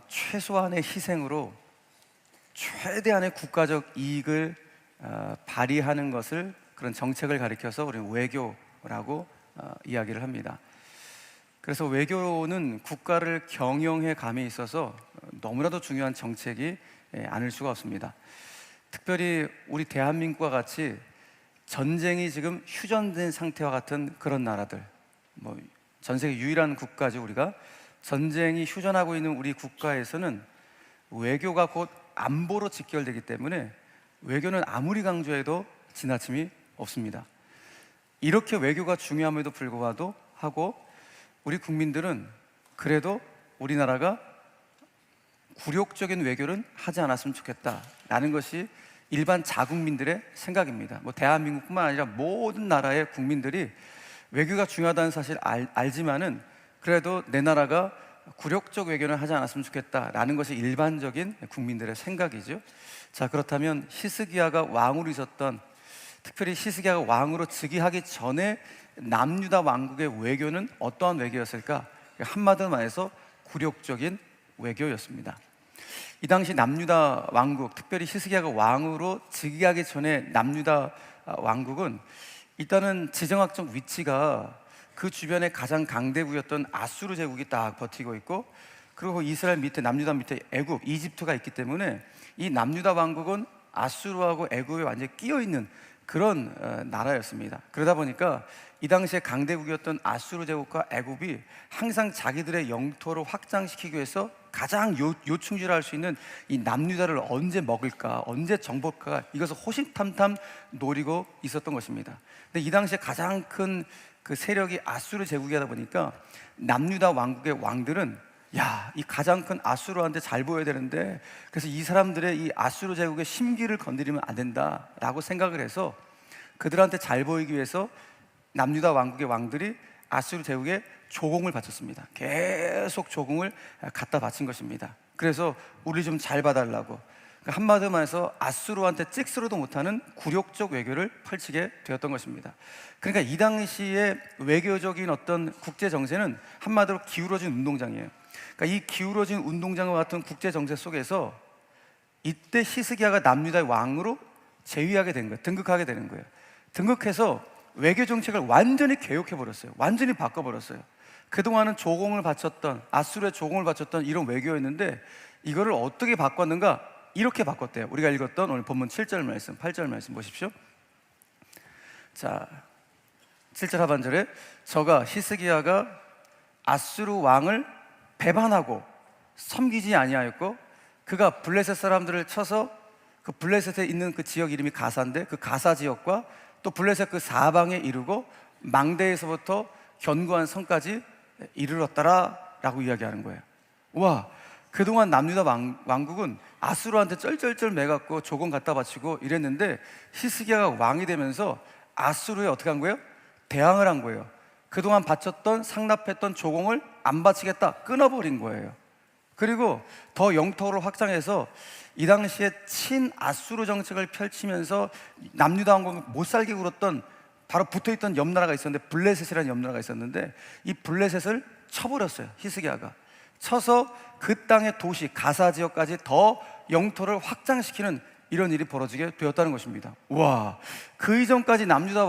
최소한의 희생으로 최대한의 국가적 이익을 발휘하는 것을, 그런 정책을 가리켜서 우리는 외교라고 이야기를 합니다. 그래서 외교는 국가를 경영해 감에 있어서 너무나도 중요한 정책이 아닐 수가 없습니다. 특별히 우리 대한민국과 같이 전쟁이 지금 휴전된 상태와 같은 그런 나라들, 전 세계 유일한 국가죠. 우리가 전쟁이 휴전하고 있는 우리 국가에서는 외교가 곧 안보로 직결되기 때문에 외교는 아무리 강조해도 지나침이 없습니다. 이렇게 외교가 중요함에도 불구하고 우리 국민들은 그래도 우리나라가 굴욕적인 외교는 하지 않았으면 좋겠다라는 것이 일반 자국민들의 생각입니다. 대한민국뿐만 아니라 모든 나라의 국민들이 외교가 중요하다는 사실 알지만은 그래도 내 나라가 굴욕적 외교는 하지 않았으면 좋겠다라는 것이 일반적인 국민들의 생각이죠. 자, 그렇다면 히스기야가 왕으로 있었던, 특별히 히스기야가 왕으로 즉위하기 전에 남유다 왕국의 외교는 어떠한 외교였을까? 한마디로 말해서 굴욕적인 외교였습니다. 이 당시 남유다 왕국, 특별히 히스기야가 왕으로 즉위하기 전에 남유다 왕국은 일단은 지정학적 위치가 그 주변에 가장 강대국이었던 아수르 제국이 딱 버티고 있고, 그리고 이스라엘 밑에, 남유다 밑에 애굽, 이집트가 있기 때문에 이 남유다 왕국은 아수르하고 애굽에 완전히 끼어 있는 그런 나라였습니다. 그러다 보니까 이 당시에 강대국이었던 아수르 제국과 애굽이 항상 자기들의 영토를 확장시키기 위해서 가장 요충지를 수 있는 이 남유다를 언제 먹을까, 언제 정복할까, 이것을 호시탐탐 노리고 있었던 것입니다. 근데 이 당시에 가장 큰 그 세력이 아수르 제국이다 보니까 남유다 왕국의 왕들은 이 가장 큰 아수르한테 잘 보여야 되는데, 그래서 이 사람들의 이 아수르 제국의 심기를 건드리면 안 된다라고 생각을 해서 그들한테 잘 보이기 위해서 남유다 왕국의 왕들이 아수르 제국에 조공을 바쳤습니다. 계속 조공을 갖다 바친 것입니다. 그래서 우리 좀 잘 봐달라고, 한마디로 말해서 아수르한테 찍스르도 못하는 굴욕적 외교를 펼치게 되었던 것입니다. 그러니까 이 당시의 외교적인 어떤 국제 정세는 한마디로 기울어진 운동장이에요. 그러니까 이 기울어진 운동장과 같은 국제 정세 속에서 이때 히스기야가 남유다의 왕으로 재위하게 된 거예요. 등극하게 되는 거예요. 등극해서 외교 정책을 완전히 개혁해 버렸어요. 완전히 바꿔 버렸어요. 그동안은 조공을 바쳤던, 아수르에 조공을 바쳤던 이런 외교였는데 이거를 어떻게 바꿨는가? 이렇게 바꿨대요. 우리가 읽었던 오늘 본문 7절 말씀, 8절 말씀 보십시오. 자, 7절 하반절에 저가 히스기야가 아수르 왕을 배반하고 섬기지 아니하였고 그가 블레셋 사람들을 쳐서 그 블레셋에 있는 그 지역 이름이 가사인데 그 가사 지역과 또 블레셋 그 사방에 이르고 망대에서부터 견고한 성까지 이르렀더라 라고 이야기하는 거예요. 와, 그동안 남유다 왕국은 아수르한테 쩔쩔쩔 매갖고 조공 갖다 바치고 이랬는데 히스기야가 왕이 되면서 아수르에 어떻게 한 거예요? 대항을 한 거예요. 그동안 바쳤던, 상납했던 조공을 안 바치겠다, 끊어버린 거예요. 그리고 더 영토를 확장해서 이 당시에 친아수르 정책을 펼치면서 남유다 왕국을 못살게 굴었던 바로 붙어있던 옆나라가 있었는데, 블레셋이라는 옆나라가 있었는데 이 블레셋을 쳐버렸어요. 히스기야가 쳐서 그 땅의 도시 가사 지역까지 더 영토를 확장시키는 이런 일이 벌어지게 되었다는 것입니다. 와, 그 이전까지 남유다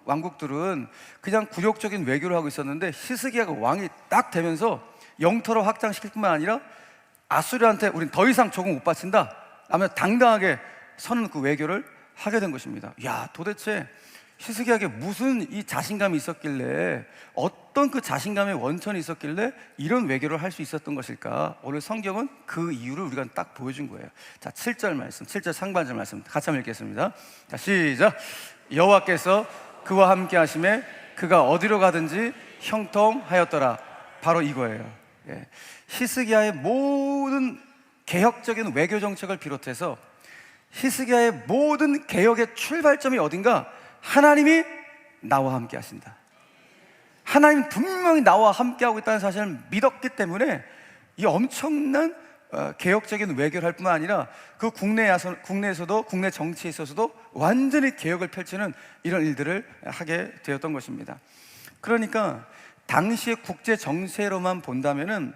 왕국들은 그냥 굴욕적인 외교를 하고 있었는데 히스기야가 왕이 딱 되면서 영토를 확장시킬 뿐만 아니라 아수르한테 우린 더 이상 조공 못 바친다 하면 당당하게 서는 그 외교를 하게 된 것입니다. 도대체 히스기야에게 무슨 이 자신감이 있었길래, 어떤 그 자신감의 원천이 있었길래 이런 외교를 할 수 있었던 것일까? 오늘 성경은 그 이유를 우리가 딱 보여준 거예요. 자, 7절 말씀, 7절 상반절 말씀 같이 한번 읽겠습니다. 자, 시작. 여호와께서 그와 함께 하심에 그가 어디로 가든지 형통하였더라. 바로 이거예요. 히스기야의 모든 개혁적인 외교 정책을 비롯해서 히스기야의 모든 개혁의 출발점이 어딘가? 하나님이 나와 함께 하신다. 하나님 분명히 나와 함께 하고 있다는 사실을 믿었기 때문에 이 엄청난 개혁적인 외교를 할 뿐만 아니라 그 국내에서도, 국내 정치에 있어서도 완전히 개혁을 펼치는 이런 일들을 하게 되었던 것입니다. 그러니까 당시의 국제 정세로만 본다면은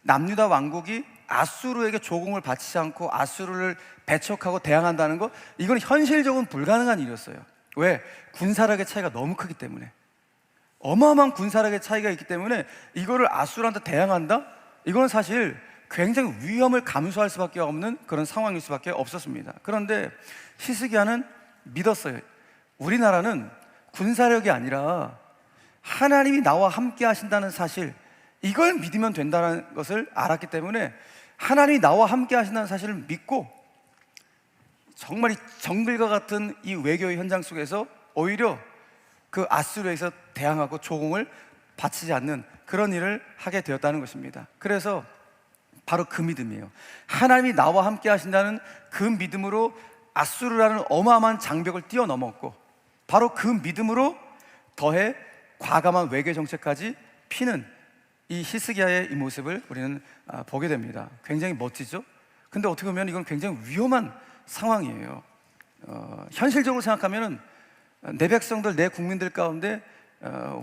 남유다 왕국이 아수르에게 조공을 바치지 않고 아수르를 배척하고 대항한다는 거, 이건 현실적으로는 불가능한 일이었어요. 왜? 군사력의 차이가 너무 크기 때문에. 어마어마한 군사력의 차이가 있기 때문에 이거를 아수르한테 대항한다? 이건 사실 굉장히 위험을 감수할 수밖에 없는 그런 상황일 수밖에 없었습니다. 그런데 히스기야는 믿었어요. 우리나라는 군사력이 아니라 하나님이 나와 함께 하신다는 사실, 이걸 믿으면 된다는 것을 알았기 때문에 하나님이 나와 함께 하신다는 사실을 믿고 정말 이 정글과 같은 이 외교의 현장 속에서 오히려 그 아수르에서 대항하고 조공을 바치지 않는 그런 일을 하게 되었다는 것입니다. 그래서 바로 그 믿음이에요. 하나님이 나와 함께 하신다는 그 믿음으로 아수르라는 어마어마한 장벽을 뛰어넘었고, 바로 그 믿음으로 더해 과감한 외교 정책까지 피는 이 히스기야의 이 모습을 우리는 보게 됩니다. 굉장히 멋지죠? 근데 어떻게 보면 이건 굉장히 위험한 상황이에요. 현실적으로 생각하면 내 백성들, 내 국민들 가운데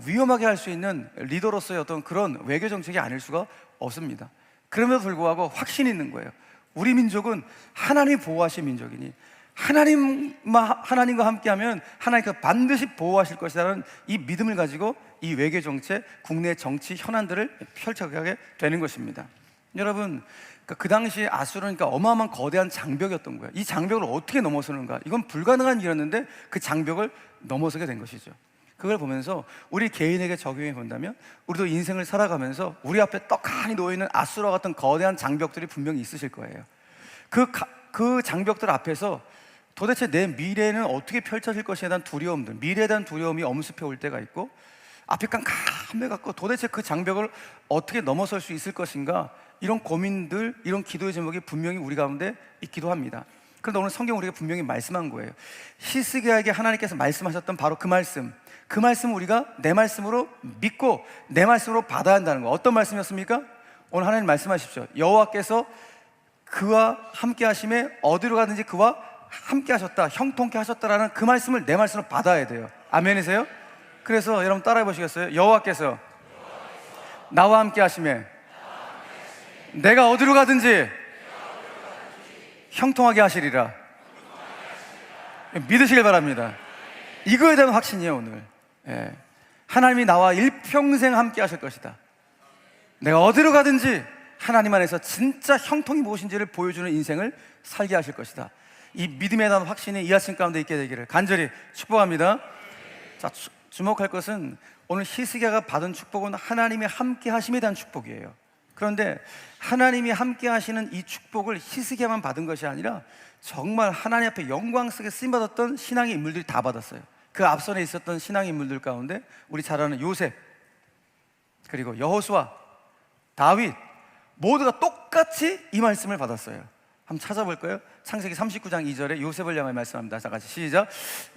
위험하게 할 수 있는 리더로서의 어떤 그런 외교 정책이 아닐 수가 없습니다. 그럼에도 불구하고 확신이 있는 거예요. 우리 민족은 하나님이 보호하신 민족이니 하나님과 함께하면 하나님께서 반드시 보호하실 것이라는 이 믿음을 가지고 이 외교 정책, 국내 정치 현안들을 펼쳐가게 되는 것입니다. 여러분, 그 당시에 아수르는 어마어마한 거대한 장벽이었던 거예요. 이 장벽을 어떻게 넘어서는가? 이건 불가능한 일이었는데 그 장벽을 넘어서게 된 것이죠. 그걸 보면서 우리 개인에게 적용해 본다면 우리도 인생을 살아가면서 우리 앞에 떡하니 놓여있는 아수르와 같은 거대한 장벽들이 분명히 있으실 거예요. 그 장벽들 앞에서 도대체 내 미래는 어떻게 펼쳐질 것에 대한 두려움들, 미래에 대한 두려움이 엄습해 올 때가 있고, 앞이 깜깜해갖고 도대체 그 장벽을 어떻게 넘어설 수 있을 것인가, 이런 고민들, 이런 기도의 제목이 분명히 우리 가운데 있기도 합니다. 그런데 오늘 성경 우리가 분명히 말씀한 거예요. 히스기야에게 하나님께서 말씀하셨던 바로 그 말씀을 우리가 내 말씀으로 믿고 내 말씀으로 받아야 한다는 거예요. 어떤 말씀이었습니까? 오늘 하나님 말씀하십시오. 여호와께서 그와 함께 하심에 어디로 가든지 그와 함께 하셨다, 형통케 하셨다라는 그 말씀을 내 말씀으로 받아야 돼요. 아멘이세요? 그래서 여러분 따라해 보시겠어요? 여호와께서 나와 함께 하심에 내가 어디로 가든지 형통하게 하시리라. 믿으시길 바랍니다. 이거에 대한 확신이에요. 오늘 하나님이 나와 일평생 함께 하실 것이다. 내가 어디로 가든지 하나님 안에서 진짜 형통이 무엇인지를 보여주는 인생을 살게 하실 것이다. 이 믿음에 대한 확신이 이 아침 가운데 있게 되기를 간절히 축복합니다. 자, 주목할 것은 오늘 히스기야가 받은 축복은 하나님이 함께 하심에 대한 축복이에요. 그런데 하나님이 함께 하시는 이 축복을 히스기야만 받은 것이 아니라 정말 하나님 앞에 영광스럽게 쓰임받았던 신앙의 인물들이 다 받았어요. 그 앞선에 있었던 신앙의 인물들 가운데 우리 잘 아는 요셉, 그리고 여호수아, 다윗, 모두가 똑같이 이 말씀을 받았어요. 한번 찾아볼까요? 창세기 39장 2절에 요셉을 향해 말씀합니다. 자, 같이 시작.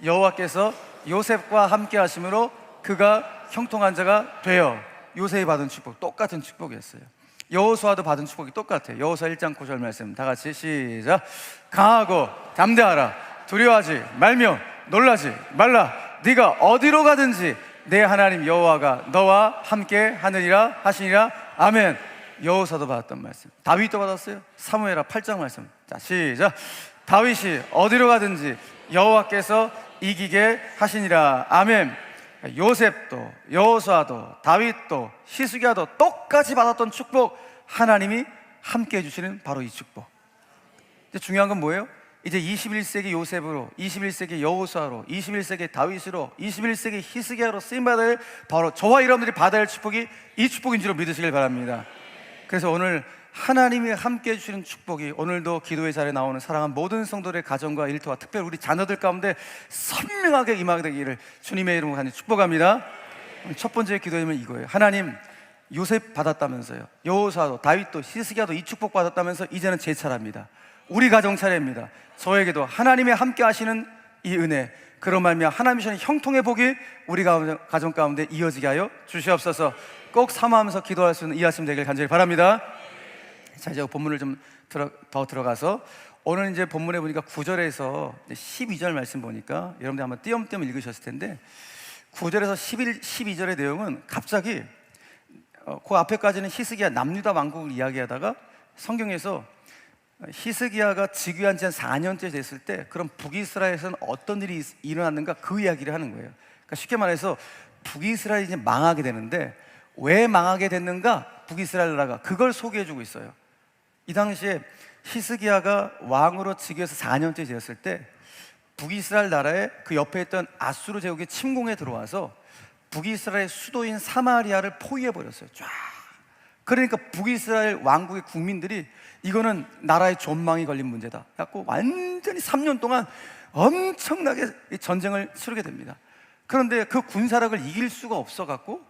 여호와께서 요셉과 함께 하심으로 그가 형통한 자가 되어. 요셉이 받은 축복, 똑같은 축복이었어요. 여호수아도 받은 축복이 똑같아요. 여호수아 1장 9절 말씀 다 같이 시작. 강하고 담대하라. 두려워하지 말며 놀라지 말라. 네가 어디로 가든지 내 하나님 여호와가 너와 함께 하느니라 하시니라. 아멘. 여호수아도 받았던 말씀, 다윗도 받았어요. 사무엘하 8장 말씀. 자, 시작. 다윗이 어디로 가든지 여호와께서 이기게 하시니라. 아멘. 요셉도, 여호수아도, 다윗도, 히스기야도 똑같이 받았던 축복, 하나님이 함께 해주시는 바로 이 축복. 이제 중요한 건 뭐예요? 이제 21세기 요셉으로, 21세기 여호수아로, 21세기 다윗으로, 21세기 히스기야로 쓰임받을 바로 저와 여러분들이 받아야 할 축복이 이 축복인 줄 믿으시길 바랍니다. 그래서 오늘 하나님이 함께 해주시는 축복이 오늘도 기도의 자리에 나오는 사랑하는 모든 성도들의 가정과 일터와 특별히 우리 자녀들 가운데 선명하게 임하게 되기를 주님의 이름으로 간절히 축복합니다. 첫 번째 기도의 제목은 이거예요. 하나님, 요셉 받았다면서요, 여호수아도 다윗도 히스기야도 이 축복 받았다면서 이제는 제 차례입니다. 우리 가정 차례입니다. 저에게도 하나님의 함께 하시는 이 은혜, 그런 말미암아 하나님이 주시는 형통의 복이 우리 가정 가운데 이어지게 하여 주시옵소서. 꼭 사모하면서 기도할 수 있는 이 아침 되길 간절히 바랍니다. 자, 이제 본문을 좀 더 들어가서 오늘 이제 본문에 보니까 9절에서 12절 말씀 보니까 여러분들 한번 띄엄띄엄 읽으셨을 텐데 9절에서 12절의 내용은 갑자기 그 앞에까지는 히스기야 남유다 왕국을 이야기하다가 성경에서 히스기야가 즉위한 지 한 4년째 됐을 때 그럼 북이스라엘에서는 어떤 일이 일어났는가 그 이야기를 하는 거예요. 그러니까 쉽게 말해서 북이스라엘이 이제 망하게 되는데 왜 망하게 됐는가? 북이스라엘 나라가 그걸 소개해주고 있어요. 이 당시에 히스기야가 왕으로 즉위해서 4년째 되었을 때 북이스라엘 나라에 그 옆에 있던 아수르 제국이 침공해 들어와서 북이스라엘 수도인 사마리아를 포위해 버렸어요. 쫙. 그러니까 북이스라엘 왕국의 국민들이 이거는 나라의 존망이 걸린 문제다. 갖고 완전히 3년 동안 엄청나게 전쟁을 치르게 됩니다. 그런데 그 군사력을 이길 수가 없어 갖고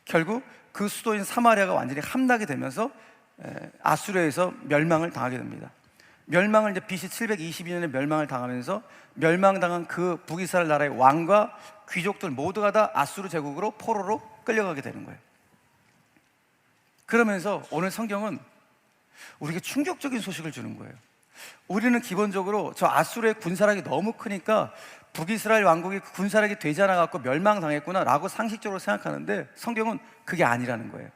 결국 그 수도인 사마리아가 완전히 함락이 되면서 아수르에서 멸망을 당하게 됩니다. 멸망을 이제 BC 722년에 멸망을 당하면서 멸망당한 그 북이스라엘 나라의 왕과 귀족들 모두가 다 아수르 제국으로 포로로 끌려가게 되는 거예요. 그러면서 오늘 성경은 우리에게 충격적인 소식을 주는 거예요. 우리는 기본적으로 저 아수르의 군사력이 너무 크니까 북이스라엘 왕국이 군사력이 되지 않아 갖고 멸망당했구나 라고 상식적으로 생각하는데 성경은 그게 아니라는 거예요.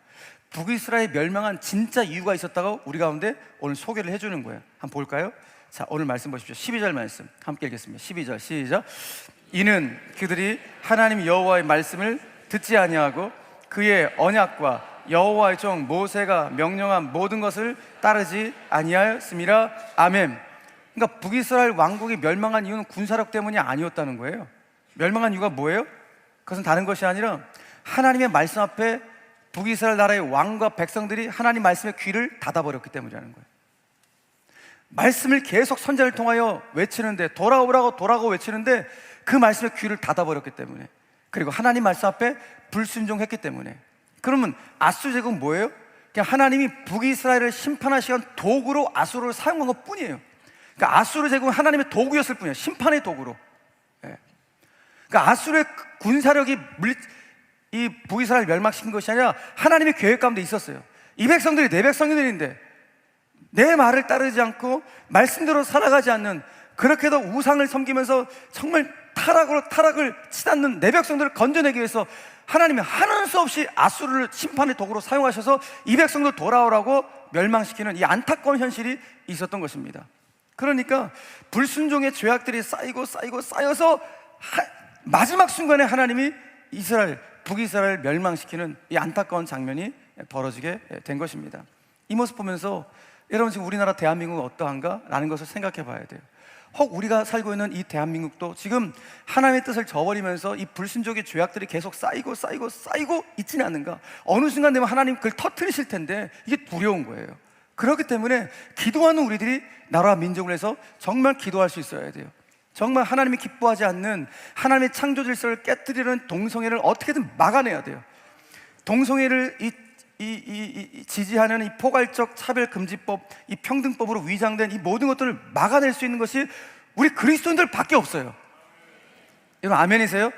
북이스라엘 멸망한 진짜 이유가 있었다고 우리 가운데 오늘 소개를 해주는 거예요. 한번 볼까요? 자, 오늘 말씀 보십시오. 12절 말씀 함께 읽겠습니다. 12절 시작. 이는 그들이 하나님 여호와의 말씀을 듣지 아니하고 그의 언약과 여호와의 종 모세가 명령한 모든 것을 따르지 아니하였음이라. 아멘. 그러니까 북이스라엘 왕국이 멸망한 이유는 군사력 때문이 아니었다는 거예요. 멸망한 이유가 뭐예요? 그것은 다른 것이 아니라 하나님의 말씀 앞에 북이스라엘 나라의 왕과 백성들이 하나님 말씀에 귀를 닫아버렸기 때문이라는 거예요. 말씀을 계속 선자를 통하여 외치는데 돌아오라고 외치는데 그 말씀에 귀를 닫아버렸기 때문에, 그리고 하나님 말씀 앞에 불순종했기 때문에. 그러면 아수르 제국은 뭐예요? 그냥 하나님이 북이스라엘을 심판하시는 도구로 아수르를 사용한 것 뿐이에요. 그러니까 아수르 제국은 하나님의 도구였을 뿐이에요. 심판의 도구로. 그러니까 아수르의 군사력이 이 북이스라엘 멸망시킨 것이 아니라 하나님의 계획 가운데 있었어요. 이 백성들이 내 백성들인데 내 말을 따르지 않고 말씀대로 살아가지 않는, 그렇게도 우상을 섬기면서 정말 타락을 치닫는 내 백성들을 건져내기 위해서 하나님이 하는 수 없이 아수르를 심판의 도구로 사용하셔서 이 백성들 돌아오라고 멸망시키는 이 안타까운 현실이 있었던 것입니다. 그러니까 불순종의 죄악들이 쌓여서 마지막 순간에 하나님이 북이스라엘 멸망시키는 이 안타까운 장면이 벌어지게 된 것입니다. 이 모습 보면서 여러분, 지금 우리나라 대한민국은 어떠한가? 라는 것을 생각해 봐야 돼요. 혹 우리가 살고 있는 이 대한민국도 지금 하나님의 뜻을 저버리면서 이 불순종의 죄악들이 계속 쌓이고 있지는 않는가? 어느 순간 되면 하나님 그걸 터뜨리실 텐데 이게 두려운 거예요. 그렇기 때문에 기도하는 우리들이 나라와 민족을 위해서 정말 기도할 수 있어야 돼요. 정말 하나님이 기뻐하지 않는 하나님의 창조 질서를 깨뜨리는 동성애를 어떻게든 막아내야 돼요. 동성애를 지지하는 이 포괄적 차별금지법, 이 평등법으로 위장된 이 모든 것들을 막아낼 수 있는 것이 우리 그리스도인들밖에 없어요. 여러분 아멘이세요?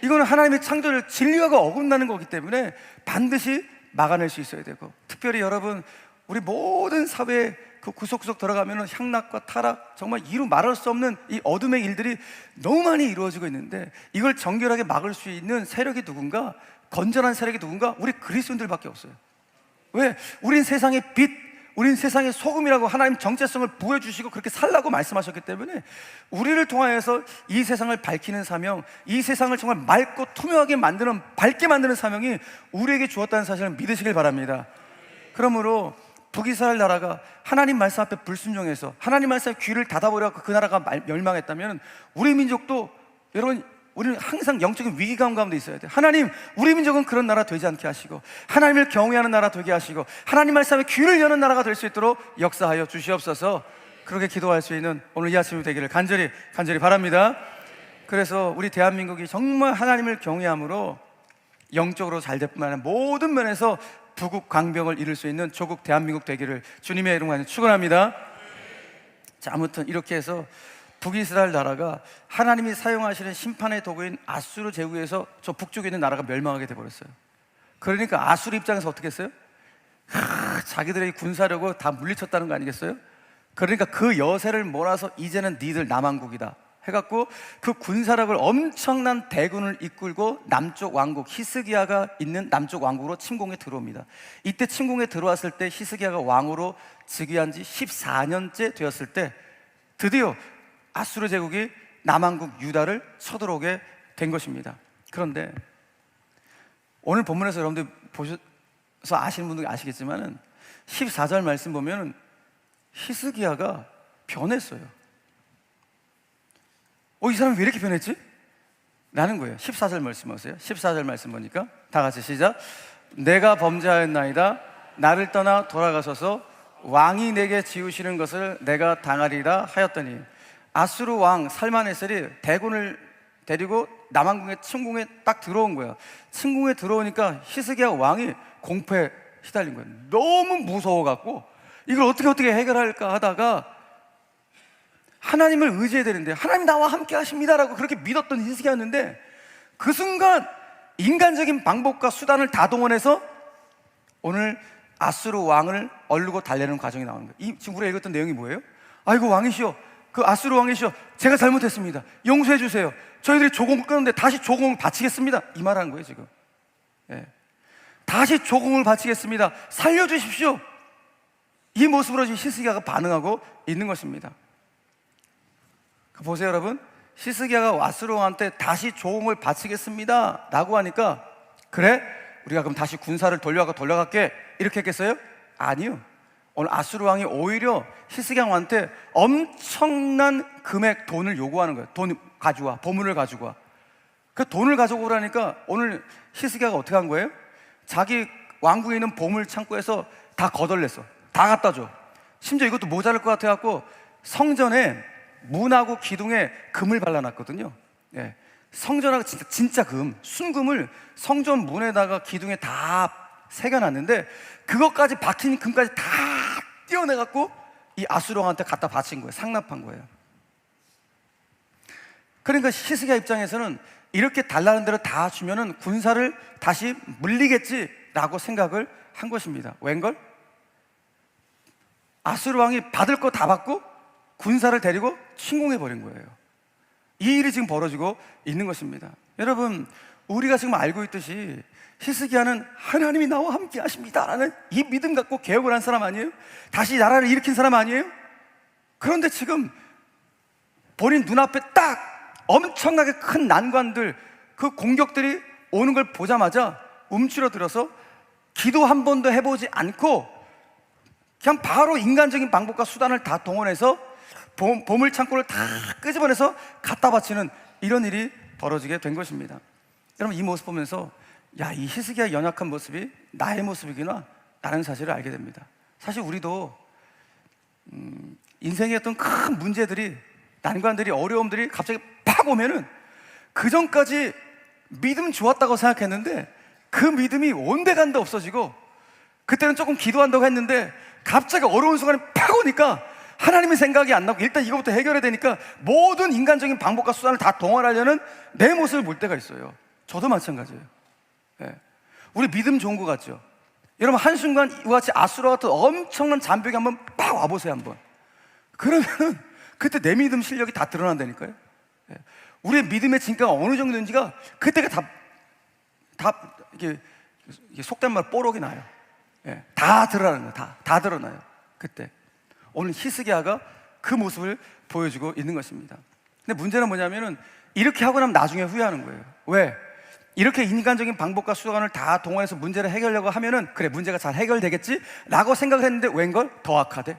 이거는 하나님의 창조를 진리하고 어긋나는 거기 때문에 반드시 막아낼 수 있어야 되고, 특별히 여러분, 우리 모든 사회에 그 구석구석 들어가면 향락과 타락, 정말 이루 말할 수 없는 이 어둠의 일들이 너무 많이 이루어지고 있는데 이걸 정결하게 막을 수 있는 세력이 누군가? 건전한 세력이 누군가? 우리 그리스도인들밖에 없어요. 왜? 우린 세상의 빛, 우린 세상의 소금이라고 하나님 정체성을 부여주시고 그렇게 살라고 말씀하셨기 때문에 우리를 통하여서 이 세상을 밝히는 사명, 이 세상을 정말 맑고 투명하게 만드는, 밝게 만드는 사명이 우리에게 주었다는 사실을 믿으시길 바랍니다. 그러므로 북이스라엘 나라가 하나님 말씀 앞에 불순종해서 하나님 말씀에 귀를 닫아버려서 그 나라가 멸망했다면 우리 민족도, 여러분, 우리는 항상 영적인 위기감 가운데 있어야 돼요. 하나님, 우리 민족은 그런 나라 되지 않게 하시고 하나님을 경외하는 나라 되게 하시고 하나님 말씀에 귀를 여는 나라가 될 수 있도록 역사하여 주시옵소서. 그렇게 기도할 수 있는 오늘 이 아침이 되기를 간절히 바랍니다. 그래서 우리 대한민국이 정말 하나님을 경외함으로 영적으로 잘 될 뿐만 아니라 모든 면에서 부국 강병을 이룰 수 있는 조국 대한민국 되기를 주님의 이름으로 축원합니다. 자, 아무튼 이렇게 해서 북이스라엘 나라가 하나님이 사용하시는 심판의 도구인 아수르 제국에서 저 북쪽에 있는 나라가 멸망하게 돼버렸어요. 그러니까 아수르 입장에서 어떻게 했어요? 자기들의 군사력을 다 물리쳤다는 거 아니겠어요? 그러니까 그 여세를 몰아서 이제는 니들 남한국이다, 해갖고 그 군사력을 엄청난 대군을 이끌고 남쪽 왕국 히스기야가 있는 남쪽 왕국으로 침공에 들어옵니다. 이때 침공에 들어왔을 때 히스기야가 왕으로 즉위한 지 14년째 되었을 때 드디어 아수르 제국이 남왕국 유다를 쳐들어오게 된 것입니다. 그런데 오늘 본문에서 여러분들 보셔서 아시는 분들 아시겠지만은 14절 말씀 보면은 히스기야가 변했어요. 이 사람이 왜 이렇게 변했지? 라는 거예요. 14절 말씀 보세요. 14절 말씀 보니까 다 같이 시작. 내가 범죄하였나이다. 나를 떠나 돌아가소서. 왕이 내게 지우시는 것을 내가 당하리라 하였더니 아수르 왕 살마네셀이 대군을 데리고 남왕국의 침공에 딱 들어온 거예요. 침공에 들어오니까 히스기야 왕이 공포에 시달린 거예요. 너무 무서워갖고 이걸 어떻게 해결할까 하다가 하나님을 의지해야 되는데 하나님 나와 함께 하십니다라고 그렇게 믿었던 히스기야였는데 그 순간 인간적인 방법과 수단을 다 동원해서 오늘 아수르 왕을 얼르고 달래는 과정이 나오는 거예요. 지금 우리가 읽었던 내용이 뭐예요? 아이고 왕이시여, 그 아수르 왕이시여, 제가 잘못했습니다. 용서해 주세요. 저희들이 조공을 끊었는데 다시 조공을 바치겠습니다. 이 말하는 거예요 지금. 다시 조공을 바치겠습니다. 살려주십시오. 이 모습으로 지금 히스기야가 반응하고 있는 것입니다. 보세요 여러분, 히스기야가 아수르 왕한테 다시 조공을 바치겠습니다 라고 하니까 그래? 우리가 그럼 다시 군사를 돌려갈게 이렇게 했겠어요? 아니요. 오늘 아수르 왕이 오히려 히스기야 왕한테 엄청난 금액 돈을 요구하는 거예요. 돈 가져와, 보물을 가지고 와. 그 돈을 가지고 오라니까 오늘 히스기야가 어떻게 한 거예요? 자기 왕국에 있는 보물 창고에서 다 거덜냈어. 다 갖다 줘. 심지어 이것도 모자랄 것 같아갖고 성전에 문하고 기둥에 금을 발라놨거든요. 성전하고 진짜 금, 순금을 성전 문에다가 기둥에 다 새겨놨는데 그것까지 박힌 금까지 다 떼어내갖고 이 아수르 왕한테 갖다 바친 거예요. 상납한 거예요. 그러니까 히스기야 입장에서는 이렇게 달라는 대로 다 주면은 군사를 다시 물리겠지라고 생각을 한 것입니다. 웬걸? 아수르 왕이 받을 거 다 받고 군사를 데리고 침공해버린 거예요. 이 일이 지금 벌어지고 있는 것입니다. 여러분, 우리가 지금 알고 있듯이 히스기야는 하나님이 나와 함께 하십니다라는 이 믿음 갖고 개혁을 한 사람 아니에요? 다시 나라를 일으킨 사람 아니에요? 그런데 지금 본인 눈앞에 딱 엄청나게 큰 난관들, 그 공격들이 오는 걸 보자마자 움츠러들어서 기도 한 번도 해보지 않고 그냥 바로 인간적인 방법과 수단을 다 동원해서 보물 창고를 다 끄집어내서 갖다 바치는 이런 일이 벌어지게 된 것입니다. 여러분, 이 모습 보면서 이 히스기야의 연약한 모습이 나의 모습이구나 라는 사실을 알게 됩니다. 사실 우리도 인생의 어떤 큰 문제들이, 난관들이, 어려움들이 갑자기 팍 오면은 그 전까지 믿음 좋았다고 생각했는데 그 믿음이 온데간데 없어지고 그때는 조금 기도한다고 했는데 갑자기 어려운 순간에 팍 오니까 하나님의 생각이 안 나고 일단 이거부터 해결해야 되니까 모든 인간적인 방법과 수단을 다 동원하려는 내 모습을 볼 때가 있어요. 저도 마찬가지예요. 우리 믿음 좋은 것 같죠? 여러분, 한순간 이와 같이 아수르와 같은 엄청난 잔벽이 한번 팍 와보세요. 한번. 그러면 그때 내 믿음 실력이 다 드러난다니까요. 우리의 믿음의 진가가 어느 정도인지가 그때가 이게 속된 말 뽀록이 나요. 다 드러나는 거예요. 다 드러나요. 그때. 오늘 히스기야가 그 모습을 보여주고 있는 것입니다. 근데 문제는 뭐냐면은 이렇게 하고 나면 나중에 후회하는 거예요. 왜? 이렇게 인간적인 방법과 수단을 다 동원해서 문제를 해결하려고 하면은 그래, 문제가 잘 해결되겠지 라고 생각을 했는데 웬걸? 더 악화돼.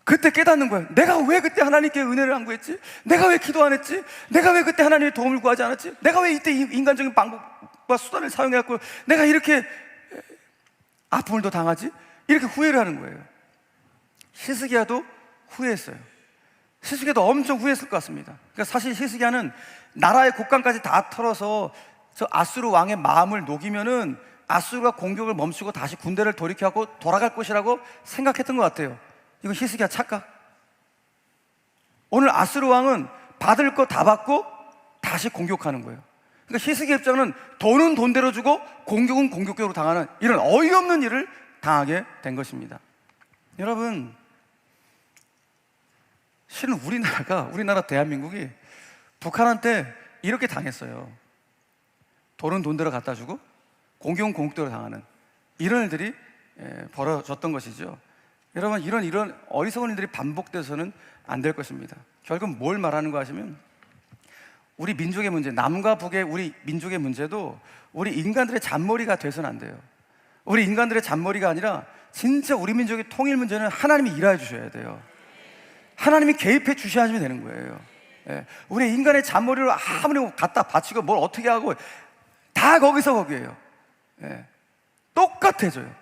그때 깨닫는 거예요. 내가 왜 그때 하나님께 은혜를 안 구했지? 내가 왜 기도 안 했지? 내가 왜 그때 하나님의 도움을 구하지 않았지? 내가 왜 이때 인간적인 방법과 수단을 사용해갖고 내가 이렇게 아픔을 더 당하지? 이렇게 후회를 하는 거예요. 히스기야도 후회했어요. 히스기야도 엄청 후회했을 것 같습니다. 그러니까 사실 히스기야는 나라의 국강까지 다 털어서 저 아수르 왕의 마음을 녹이면은 아수르가 공격을 멈추고 다시 군대를 돌이켜갖고 돌아갈 것이라고 생각했던 것 같아요. 이거 히스기야 착각? 오늘 아수르 왕은 받을 거 다 받고 다시 공격하는 거예요. 그러니까 히스기야 입장은 돈은 돈대로 주고 공격은 공격대로 당하는 이런 어이없는 일을 당하게 된 것입니다. 여러분, 실은 우리나라 대한민국이 북한한테 이렇게 당했어요. 돈은 돈대로 갖다 주고 공격은 공격대로 당하는 이런 일들이 벌어졌던 것이죠. 여러분, 이런 어리석은 일들이 반복돼서는 안 될 것입니다. 결국 뭘 말하는 거 하시면, 우리 민족의 문제, 남과 북의 우리 민족의 문제도 우리 인간들의 잔머리가 돼서는 안 돼요. 우리 인간들의 잔머리가 아니라 진짜 우리 민족의 통일 문제는 하나님이 일하여 주셔야 돼요. 하나님이 개입해 주셔야지 되는 거예요. 우리 인간의 잔머리로 아무리 갖다 바치고 뭘 어떻게 하고 다 거기에요. 똑같아져요.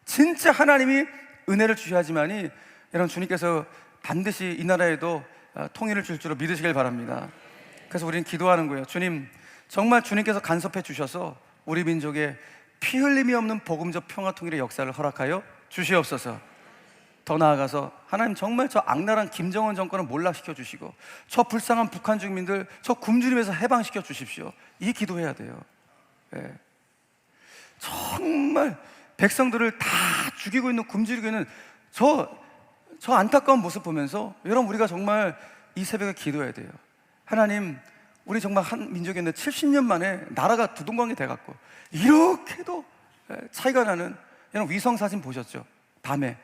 진짜 하나님이 은혜를 주셔야지만이, 여러분, 주님께서 반드시 이 나라에도 통일을 줄 줄로 믿으시길 바랍니다. 그래서 우리는 기도하는 거예요. 주님, 정말 주님께서 간섭해 주셔서 우리 민족에 피 흘림이 없는 복음적 평화 통일의 역사를 허락하여 주시옵소서. 더 나아가서 하나님, 정말 저 악랄한 김정은 정권을 몰락시켜 주시고 저 불쌍한 북한 주민들 저 굶주림에서 해방시켜 주십시오. 이 기도해야 돼요. 정말 백성들을 다 죽이고 있는, 굶주리고 있는 저 안타까운 모습 보면서, 여러분, 우리가 정말 이 새벽에 기도해야 돼요. 하나님, 우리 정말 한 민족인데 70년 만에 나라가 두동강이 돼갖고 이렇게도 차이가 나는, 여러분, 위성사진 보셨죠? 밤에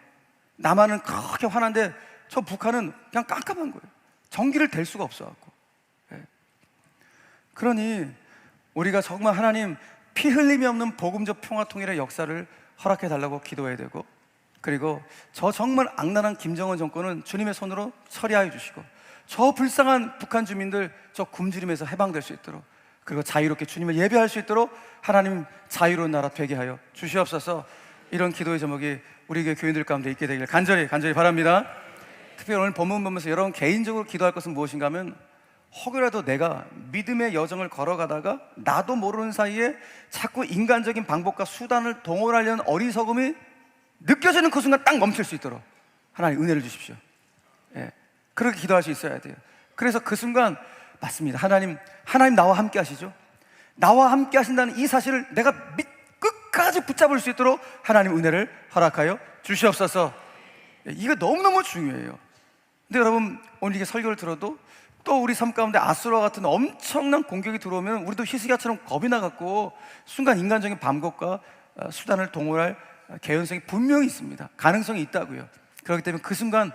남한은 그렇게 화난데 저 북한은 그냥 깜깜한 거예요. 전기를 댈 수가 없어갖고. 그러니 우리가 정말 하나님, 피 흘림이 없는 복음적 평화 통일의 역사를 허락해 달라고 기도해야 되고, 그리고 저 정말 악랄한 김정은 정권은 주님의 손으로 처리하여 주시고 저 불쌍한 북한 주민들 저 굶주림에서 해방될 수 있도록, 그리고 자유롭게 주님을 예배할 수 있도록 하나님 자유로운 나라 되게 하여 주시옵소서. 이런 기도의 제목이 우리 교인들 가운데 있게 되길 간절히 바랍니다. 특별히 오늘 본문 보면서 여러분 개인적으로 기도할 것은 무엇인가 하면, 혹여라도 내가 믿음의 여정을 걸어가다가 나도 모르는 사이에 자꾸 인간적인 방법과 수단을 동원하려는 어리석음이 느껴지는 그 순간 딱 멈출 수 있도록 하나님 은혜를 주십시오. 그렇게 기도할 수 있어야 돼요. 그래서 그 순간, 맞습니다, 하나님 나와 함께 하시죠. 나와 함께 하신다는 이 사실을 내가 끝까지 붙잡을 수 있도록 하나님 은혜를 허락하여 주시옵소서. 이거 너무너무 중요해요. 근데 여러분, 오늘 이게 설교를 들어도 또 우리 삶 가운데 아수라 같은 엄청난 공격이 들어오면 우리도 히스기야처럼 겁이 나갖고 순간 인간적인 방법과 수단을 동원할 개연성이 분명히 있습니다. 가능성이 있다고요. 그렇기 때문에 그 순간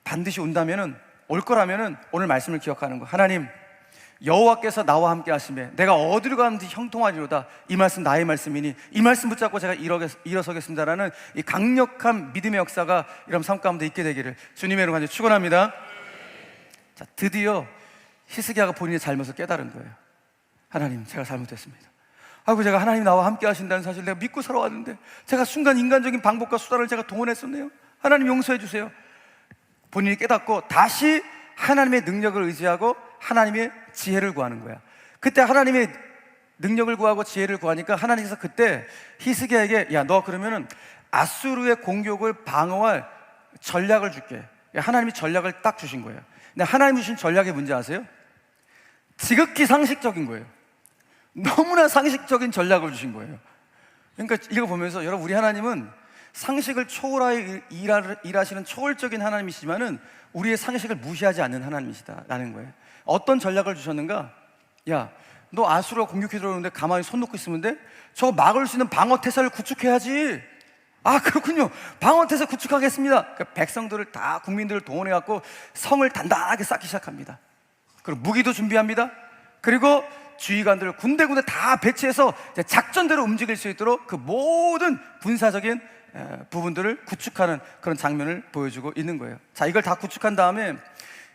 반드시 올 거라면은 오늘 말씀을 기억하는 거. 하나님, 여호와께서 나와 함께 하시매 내가 어디로 가는지 형통하리로다. 이 말씀 나의 말씀이니 이 말씀 붙잡고 제가 일어서겠습니다라는 이 강력한 믿음의 역사가 여러분 삶 가운데 있게 되기를 주님의 이름으로 간절히 축원합니다. 자, 드디어 히스기야가 본인의 잘못을 깨달은 거예요. 하나님, 제가 잘못했습니다. 아이고, 제가 하나님 나와 함께 하신다는 사실 내가 믿고 살아왔는데 제가 순간 인간적인 방법과 수단을 제가 동원했었네요. 하나님 용서해 주세요. 본인이 깨닫고 다시 하나님의 능력을 의지하고 하나님의 지혜를 구하는 거야. 그때 하나님의 능력을 구하고 지혜를 구하니까 하나님께서 그때 히스기야에게, 야, 너 그러면은 아수르의 공격을 방어할 전략을 줄게. 하나님이 전략을 딱 주신 거예요. 근데 하나님이 주신 전략이 뭔지 아세요? 지극히 상식적인 거예요. 너무나 상식적인 전략을 주신 거예요. 그러니까 이거 보면서, 여러분, 우리 하나님은 상식을 초월하여 일하시는 초월적인 하나님이시지만은 우리의 상식을 무시하지 않는 하나님이시다라는 거예요. 어떤 전략을 주셨는가? 야, 너 아수르가 공격해 들어오는데 가만히 손 놓고 있으면 돼? 저거 막을 수 있는 방어태세를 구축해야지. 아, 그렇군요. 방어태세 구축하겠습니다. 그러니까 백성들을 다, 국민들을 동원해갖고 성을 단단하게 쌓기 시작합니다. 그리고 무기도 준비합니다. 그리고 지휘관들을 군데군데 다 배치해서 작전대로 움직일 수 있도록 그 모든 군사적인 부분들을 구축하는 그런 장면을 보여주고 있는 거예요. 자, 이걸 다 구축한 다음에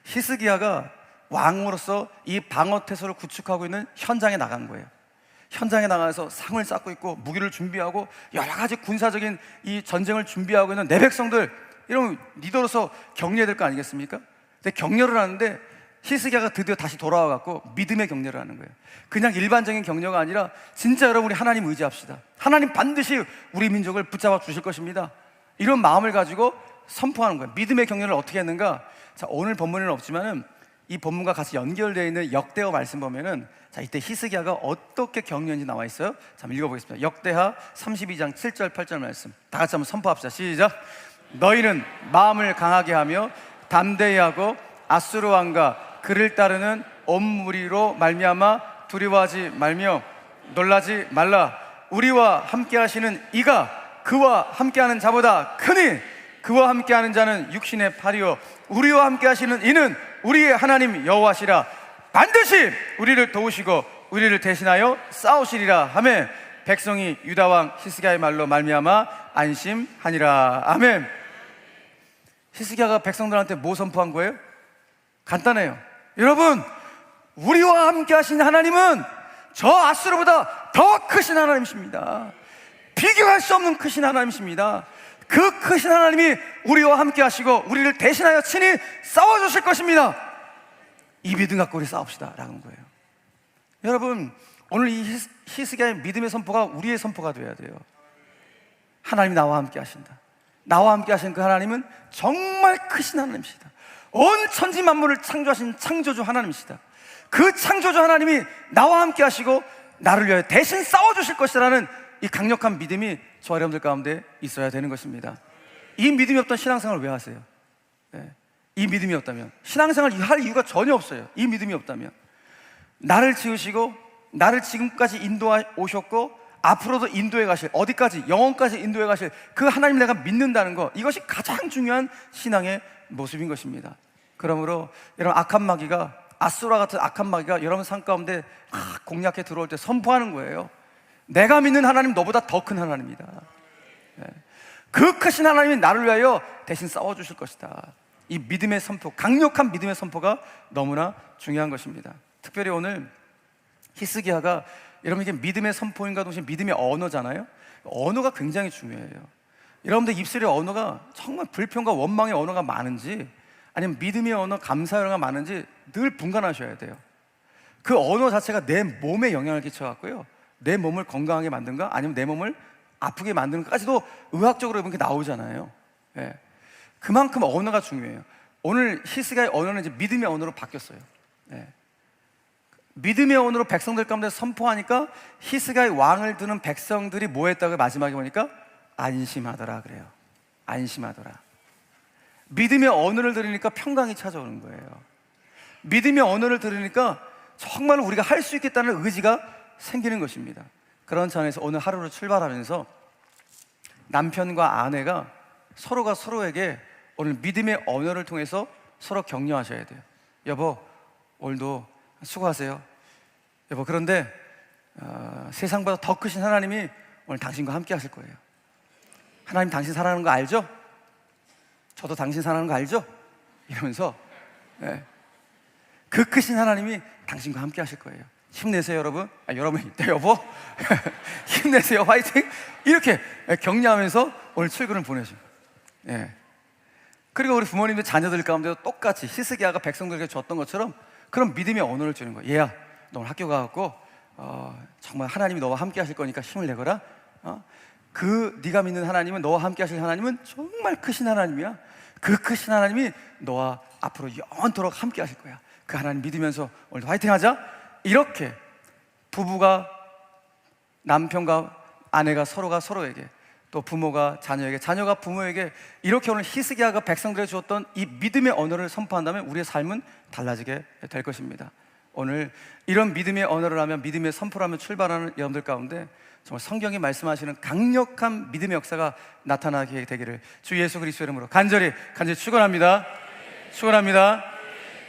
히스기야가 왕으로서 이 방어태세를 구축하고 있는 현장에 나간 거예요. 현장에 나가서 상을 쌓고 있고 무기를 준비하고 여러 가지 군사적인 이 전쟁을 준비하고 있는 내 백성들, 이러면 리더로서 격려해야 될 거 아니겠습니까? 근데 격려를 하는데 히스기야가 드디어 다시 돌아와갖고 믿음의 격려를 하는 거예요. 그냥 일반적인 격려가 아니라 진짜 여러분, 우리 하나님 의지합시다. 하나님 반드시 우리 민족을 붙잡아 주실 것입니다. 이런 마음을 가지고 선포하는 거예요. 믿음의 격려를 어떻게 했는가? 자, 오늘 본문에는 없지만은 이 본문과 같이 연결되어 있는 역대하 말씀 보면은, 자, 이때 히스기야가 어떻게 격려했는지 나와 있어요. 자, 한번 읽어보겠습니다. 역대하 32장 7절 8절 말씀 다 같이 한번 선포합시다. 시작. 너희는 마음을 강하게 하며 담대히 하고 아수르 왕과 그를 따르는 온 무리로 말미암아 두려워하지 말며 놀라지 말라. 우리와 함께 하시는 이가 그와 함께하는 자보다 크니 그와 함께하는 자는 육신의 팔이요 우리와 함께 하시는 이는 우리의 하나님 여호와시라. 반드시 우리를 도우시고 우리를 대신하여 싸우시리라 하매 백성이 유다 왕 히스기야의 말로 말미암아 안심하니라. 아멘. 히스기야가 백성들한테 뭐 선포한 거예요? 간단해요. 여러분, 우리와 함께 하신 하나님은 저 아수르보다 더 크신 하나님이십니다. 비교할 수 없는 크신 하나님이십니다. 그 크신 하나님이 우리와 함께 하시고 우리를 대신하여 친히 싸워주실 것입니다. 이 믿음 갖고 우리 싸웁시다 라는 거예요. 여러분, 오늘 이 히스기야의 믿음의 선포가 우리의 선포가 되어야 돼요. 하나님이 나와 함께 하신다. 나와 함께 하신 그 하나님은 정말 크신 하나님이시다. 온 천지 만물을 창조하신 창조주 하나님이시다. 그 창조주 하나님이 나와 함께 하시고 나를 위하여 대신 싸워주실 것이라는 이 강력한 믿음이 저와 여러분들 가운데 있어야 되는 것입니다. 이 믿음이 없던 신앙생활을 왜 하세요? 네. 이 믿음이 없다면 신앙생활을 할 이유가 전혀 없어요. 이 믿음이 없다면 나를 지으시고 나를 지금까지 인도해 오셨고 앞으로도 인도해 가실, 어디까지? 영원까지 인도해 가실 그 하나님 내가 믿는다는 것, 이것이 가장 중요한 신앙의 모습인 것입니다. 그러므로 여러분, 악한 마귀가, 아수라 같은 악한 마귀가 여러분 삶 가운데 공략해 들어올 때 선포하는 거예요. 내가 믿는 하나님 너보다 더 큰 하나님이다. 그 크신 하나님이 나를 위하여 대신 싸워주실 것이다. 이 믿음의 선포, 강력한 믿음의 선포가 너무나 중요한 것입니다. 특별히 오늘 히스기야가, 여러분 이게 믿음의 선포인가 동시에 믿음의 언어잖아요. 언어가 굉장히 중요해요. 여러분들 입술의 언어가 정말 불평과 원망의 언어가 많은지 아니면 믿음의 언어, 감사의 언어가 많은지 늘 분간하셔야 돼요. 그 언어 자체가 내 몸에 영향을 끼쳐갖고요, 내 몸을 건강하게 만든가 아니면 내 몸을 아프게 만드는까지도 의학적으로 이렇게 나오잖아요. 예. 그만큼 언어가 중요해요. 오늘 히스기야의 언어는 이제 믿음의 언어로 바뀌었어요. 예. 믿음의 언어로 백성들 가운데 선포하니까 히스기야의 왕을 두는 백성들이 뭐 했다고 마지막에 보니까 안심하더라 그래요. 안심하더라. 믿음의 언어를 들으니까 평강이 찾아오는 거예요. 믿음의 언어를 들으니까 정말 우리가 할 수 있겠다는 의지가 생기는 것입니다. 그런 차원에서 오늘 하루를 출발하면서 남편과 아내가 서로가 서로에게 오늘 믿음의 언어를 통해서 서로 격려하셔야 돼요. 여보, 오늘도 수고하세요. 여보, 그런데 세상보다 더 크신 하나님이 오늘 당신과 함께 하실 거예요. 하나님 당신 사랑하는 거 알죠? 저도 당신 사랑하는 거 알죠? 이러면서 그 크신 하나님이 당신과 함께 하실 거예요. 힘내세요 여러분. 여러분이 네, 여보 힘내세요, 화이팅, 이렇게 격려하면서 오늘 출근을 보내죠. 그리고 우리 부모님들 자녀들 가운데도 똑같이 히스기야가 백성들에게 줬던 것처럼 그런 믿음의 언어를 주는 거예요. 얘야, 너 오늘 학교 가갖고 정말 하나님이 너와 함께 하실 거니까 힘을 내거라. 그 네가 믿는 하나님은, 너와 함께 하실 하나님은 정말 크신 하나님이야. 그 크신 하나님이 너와 앞으로 영원토록 함께 하실 거야. 그 하나님 믿으면서 오늘도 화이팅 하자. 이렇게 부부가, 남편과 아내가 서로가 서로에게, 또 부모가 자녀에게, 자녀가 부모에게, 이렇게 오늘 히스기야가 백성들에게 주었던 이 믿음의 언어를 선포한다면 우리의 삶은 달라지게 될 것입니다. 오늘 이런 믿음의 언어를 하면, 믿음의 선포를 하면 출발하는 여러분들 가운데 정말 성경이 말씀하시는 강력한 믿음의 역사가 나타나게 되기를 주 예수 그리스도의 이름으로 간절히 축원합니다. 축원합니다.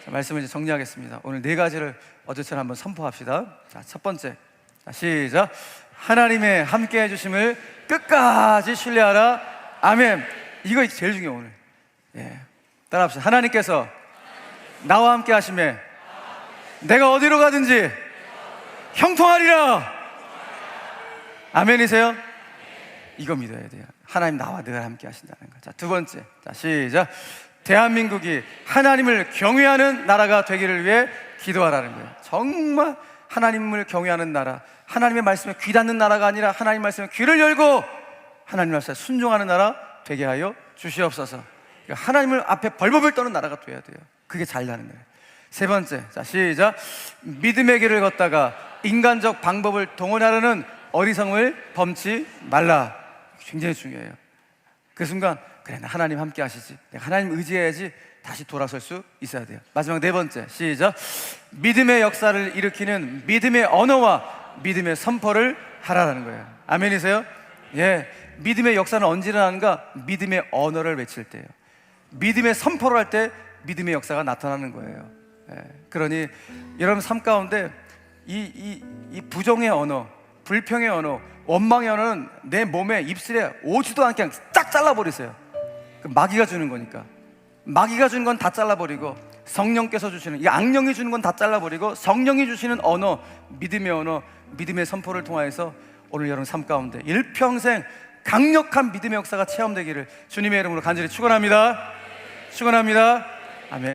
자, 말씀을 이제 정리하겠습니다. 오늘 네 가지를 어제처럼 한번 선포합시다. 자, 첫 번째, 자, 시작. 하나님의 함께 해주심을 끝까지 신뢰하라. 아멘. 이거 제일 중요해요 오늘. 따라합시다. 하나님께서 나와 함께 하심에 내가 어디로 가든지 형통하리라. 아멘이세요? 이거 믿어야 돼요. 하나님 나와 늘 함께 하신다는 거. 자, 두 번째, 자, 시작. 대한민국이 하나님을 경외하는 나라가 되기를 위해 기도하라는 거예요. 정말 하나님을 경외하는 나라, 하나님의 말씀에 귀 닫는 나라가 아니라 하나님 말씀에 귀를 열고 하나님 말씀에 순종하는 나라 되게 하여 주시옵소서. 그러니까 하나님을 앞에 벌벌벌 떠는 나라가 돼야 돼요. 그게 잘 나는 거예요. 세 번째, 자, 시작. 믿음의 길을 걷다가 인간적 방법을 동원하려는 어리석음을 범치 말라. 굉장히 중요해요. 그 순간, 그래, 나 하나님 함께 하시지, 내가 하나님 의지해야지, 다시 돌아설 수 있어야 돼요. 마지막 네 번째, 시작. 믿음의 역사를 일으키는 믿음의 언어와 믿음의 선포를 하라는 거예요. 아멘이세요? 예, 믿음의 역사는 언제 일어나는가? 믿음의 언어를 외칠 때예요. 믿음의 선포를 할 때 믿음의 역사가 나타나는 거예요. 예, 그러니 여러분 삶 가운데 이 부정의 언어, 불평의 언어, 원망의 언어는 내 몸에, 입술에 오지도 않게 그냥 딱 잘라버리세요. 그 마귀가 주는 거니까. 마귀가 주는 건 다 잘라버리고, 성령께서 주시는, 이 악령이 주는 건 다 잘라버리고, 성령이 주시는 언어, 믿음의 선포를 통하여서 오늘 여러분 삶 가운데 일평생 강력한 믿음의 역사가 체험되기를 주님의 이름으로 간절히 축원합니다. 축원합니다.